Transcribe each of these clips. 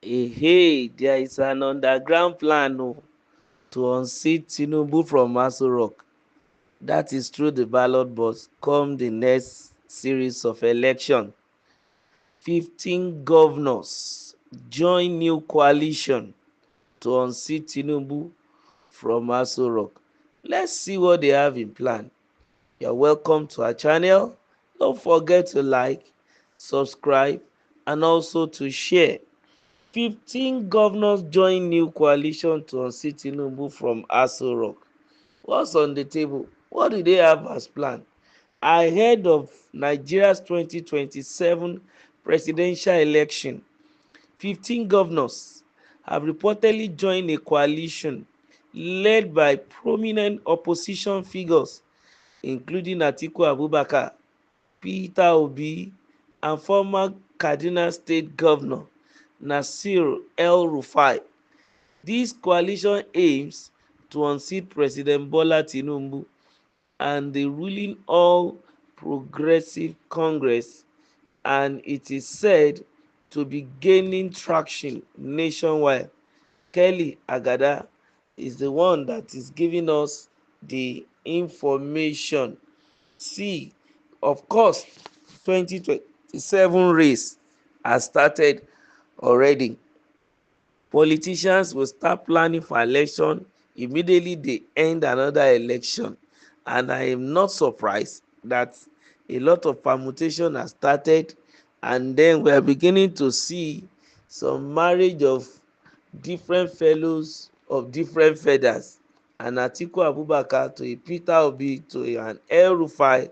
Hey, there is an underground plan to unseat Tinubu from Aso Rock. That is through the ballot box come the next series of election. 15 governors join new coalition to unseat Tinubu from Aso Rock. Let's see what they have in plan. You're welcome to our channel. Don't forget to like, subscribe, and also to share. 15 governors join new coalition to unseat Tinubu from Aso Rock. What's on the table? What do they have as plan? Ahead of Nigeria's 2027 presidential election, 15 governors have reportedly joined a coalition led by prominent opposition figures, including Atiku Abubakar, Peter Obi, and former Kaduna State Governor Nasir El-Rufai. This coalition aims to unseat President Bola Tinubu and the ruling All Progressive Congress, and it is said to be gaining traction nationwide. Kelly Agada is the one that is giving us the information. See, of course, 2027 race has started already. Politicians will start planning for election immediately they end another election, and I am not surprised that a lot of permutation has started, and then we are beginning to see some marriage of different fellows of different feathers, and Atiku Abubakar to a Peter Obi to an El Rufai,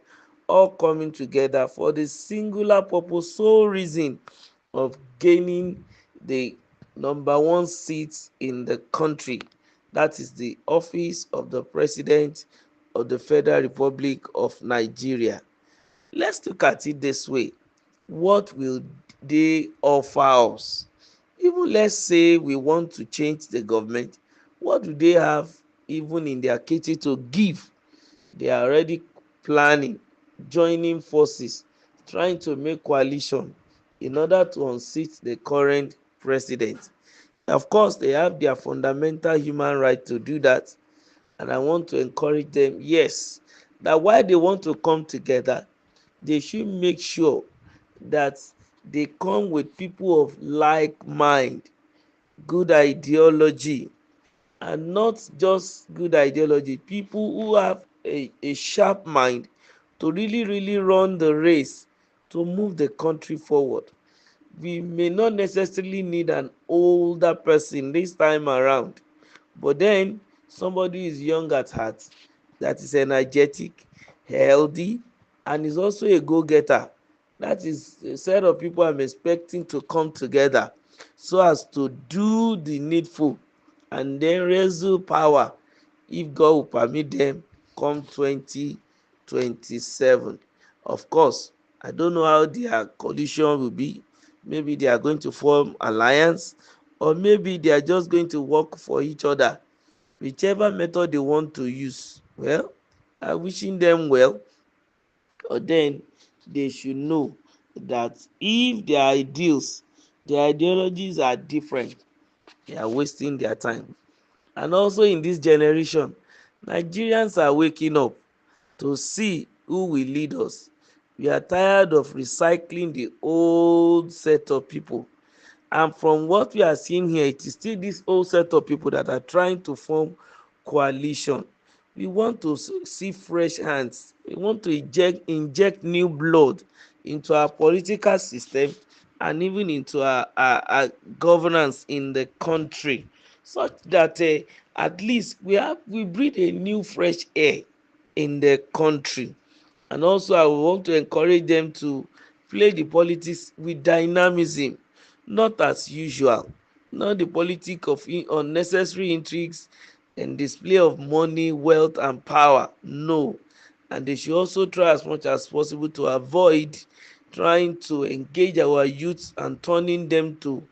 all coming together for the singular purpose, sole reason of gaining the number one seat in the country. That is the office of the President of the Federal Republic of Nigeria. Let's look at it this way. What will they offer us? Even let's say we want to change the government, what do they have even in their kitty to give? They are already planning, joining forces, trying to make coalition in order to unseat the current president. Of course, they have their fundamental human right to do that, and I want to encourage them, yes, that while they want to come together, they should make sure that they come with people of like mind, good ideology, and not just good ideology, people who have a sharp mind to really run the race to move the country forward. We may not necessarily need an older person this time around, but then somebody is young at heart, that is energetic, healthy, and is also a go-getter. That is a set of people I'm expecting to come together so as to do the needful and then wrestle power if God will permit them come 2027. Of course, I don't know how their coalition will be. Maybe they are going to form alliance, or maybe they are just going to work for each other. Whichever method they want to use, well, I'm wishing them well. Or then they should know that if their ideals, their ideologies are different, they are wasting their time. And also in this generation, Nigerians are waking up to see who will lead us. We are tired of recycling the old set of people. And from what we are seeing here, it is still this old set of people that are trying to form coalition. We want to see fresh hands. We want to inject new blood into our political system and even into our governance in the country, such that at least we breathe a new fresh air in the country. And also I want to encourage them to play the politics with dynamism, not as usual, not the politic of unnecessary intrigues and display of money, wealth, and power. No. And they should also try as much as possible to avoid trying to engage our youths and turning them to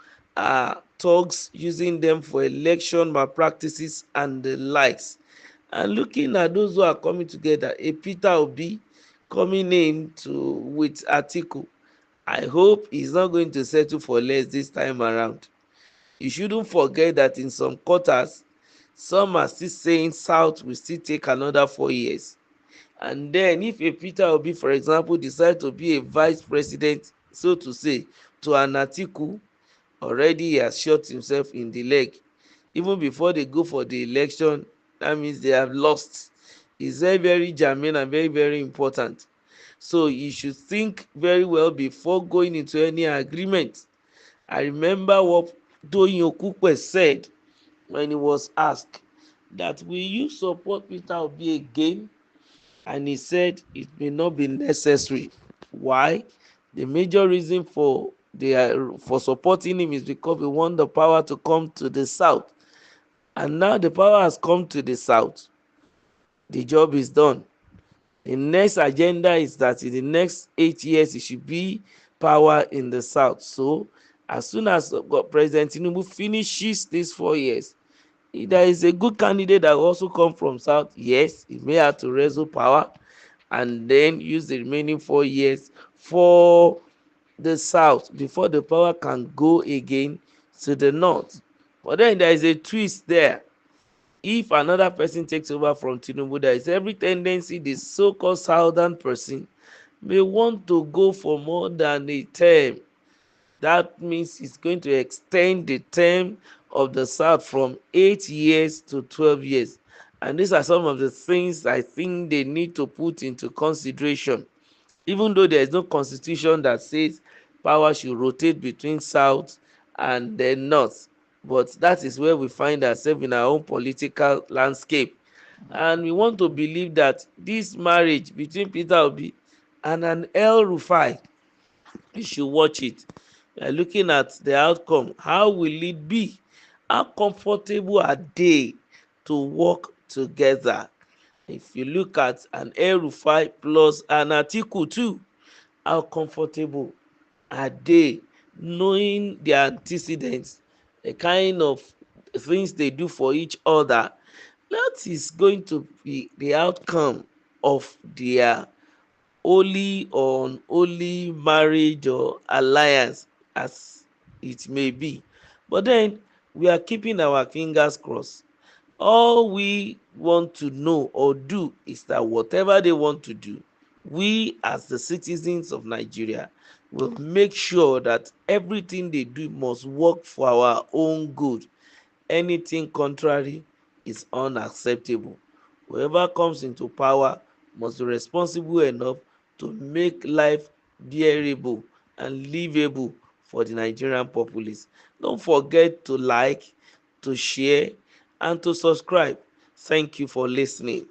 thugs, using them for election malpractices and the likes. And looking at those who are coming together, a Peter Obi coming in to with Atiku, I hope he's not going to settle for less this time around. You shouldn't forget that in some quarters, some are still saying South will still take another 4 years. And then if a Peter Obi, for example, decide to be a vice president, so to say, to an Atiku, already he has shot himself in the leg. Even before they go for the election, that means they have lost. It's very, very germane and very, very important. So you should think very well before going into any agreement. I remember what Toyin Okupe said when he was asked that will you support Peter Obi again, and he said it may not be necessary. Why? The major reason for supporting him is because we want the power to come to the south, and now the power has come to the south. The job is done. The next agenda is that in the next 8 years it should be power in the south. So as soon as President Tinubu finishes these 4 years, if there is a good candidate that will also come from south, yes, he may have to wrestle power and then use the remaining 4 years for the south before the power can go again to the north. But then there is a twist there. If another person takes over from Tinubu, there is every tendency the so-called southern person may want to go for more than a term. That means it's going to extend the term of the south from 8 years to 12 years. And these are some of the things I think they need to put into consideration. Even though there is no constitution that says power should rotate between south and the north, but that is where we find ourselves in our own political landscape. And we want to believe that this marriage between Peter Obi and an El Rufai, you should watch it. We are looking at the outcome. How will it be? How comfortable are they to work together? If you look at an El Rufai plus an Atiku too, how comfortable are they knowing their antecedents, the kind of things they do for each other? That is going to be the outcome of their holy or unholy marriage or alliance, as it may be. But then we are keeping our fingers crossed. All we want to know or do is that whatever they want to do, we as the citizens of Nigeria will make sure that everything they do must work for our own good. Anything contrary is unacceptable. Whoever comes into power must be responsible enough to make life bearable and livable for the Nigerian populace. Don't forget to like, to share, and to subscribe. Thank you for listening.